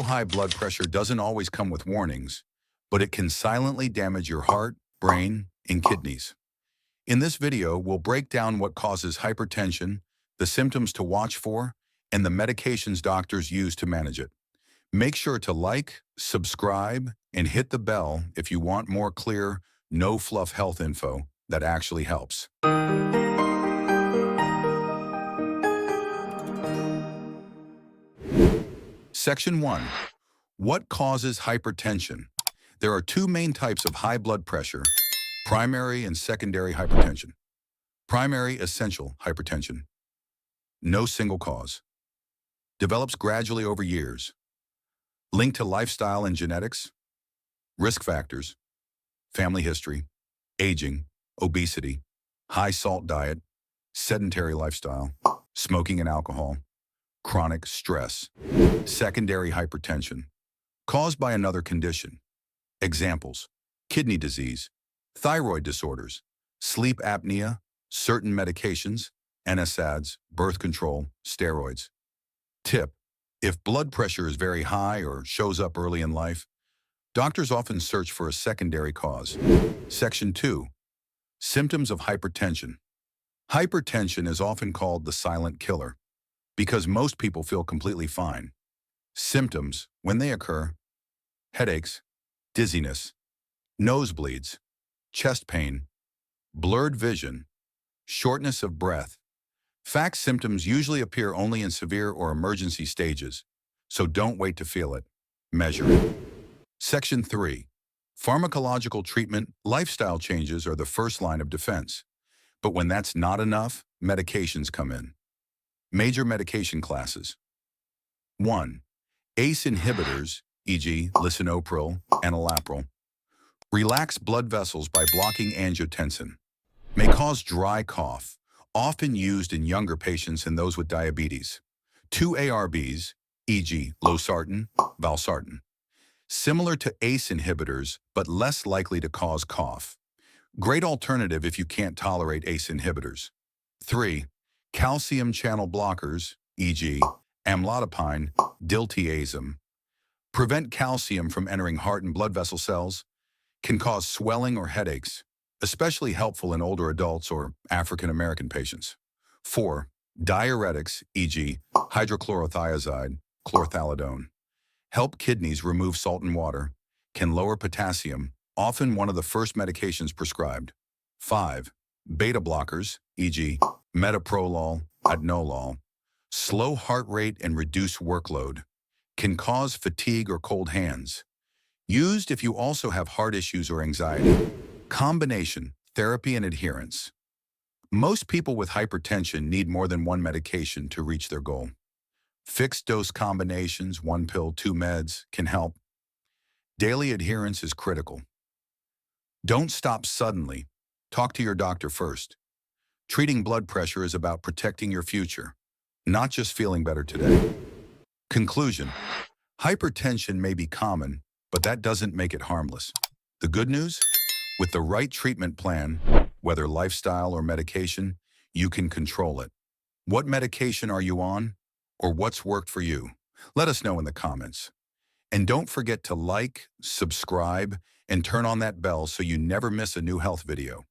High blood pressure doesn't always come with warnings, but it can silently damage your heart, brain, and kidneys. In this video, we'll break down what causes hypertension, the symptoms to watch for, and the medications doctors use to manage it. Make sure to like, subscribe, and hit the bell if you want more clear, no-fluff health info that actually helps. Section 1. What causes hypertension? There are two main types of high blood pressure: primary and secondary hypertension. Primary essential hypertension. No single cause. Develops gradually over years. Linked to lifestyle and genetics. Risk factors. Family history. Aging. Obesity. High salt diet. Sedentary lifestyle. Smoking and alcohol. Chronic stress. Secondary hypertension. Caused by another condition. Examples: kidney disease, thyroid disorders, sleep apnea, certain medications, NSAIDs, birth control, steroids. Tip: if blood pressure is very high or shows up early in life, doctors often search for a secondary cause. Section 2. Symptoms of hypertension. Hypertension is often called the silent killer because most people feel completely fine. Symptoms, when they occur: headaches, dizziness, nosebleeds, chest pain, blurred vision, shortness of breath. Fact: symptoms usually appear only in severe or emergency stages, so don't wait to feel it. Measure it. Section 3. Pharmacological treatment. Lifestyle changes are the first line of defense. But when that's not enough, medications come in. Major medication classes. 1. ACE inhibitors, e.g. lisinopril, enalapril. Relax blood vessels by blocking angiotensin. May cause dry cough, often used in younger patients and those with diabetes. 2. ARBs, e.g. losartan, valsartan. Similar to ACE inhibitors, but less likely to cause cough. Great alternative if you can't tolerate ACE inhibitors. 3. Calcium channel blockers, e.g. amlodipine, diltiazem. Prevent calcium from entering heart and blood vessel cells. Can cause swelling or headaches, especially helpful in older adults or African American patients. 4. Diuretics, e.g. hydrochlorothiazide, chlorthalidone. Help kidneys remove salt and water. Can lower potassium, often one of the first medications prescribed. 5. Beta blockers, e.g. metoprolol, atenolol. Slow heart rate and reduce workload. Can cause fatigue or cold hands. Used if you also have heart issues or anxiety. Combination, therapy and adherence. Most people with hypertension need more than one medication to reach their goal. Fixed dose combinations, 1 pill, 2 meds, can help. Daily adherence is critical. Don't stop suddenly. Talk to your doctor first. Treating blood pressure is about protecting your future, not just feeling better today. Conclusion: hypertension may be common, but that doesn't make it harmless. The good news? With the right treatment plan, whether lifestyle or medication, you can control it. What medication are you on? Or what's worked for you? Let us know in the comments. And don't forget to like, subscribe, and turn on that bell so you never miss a new health video.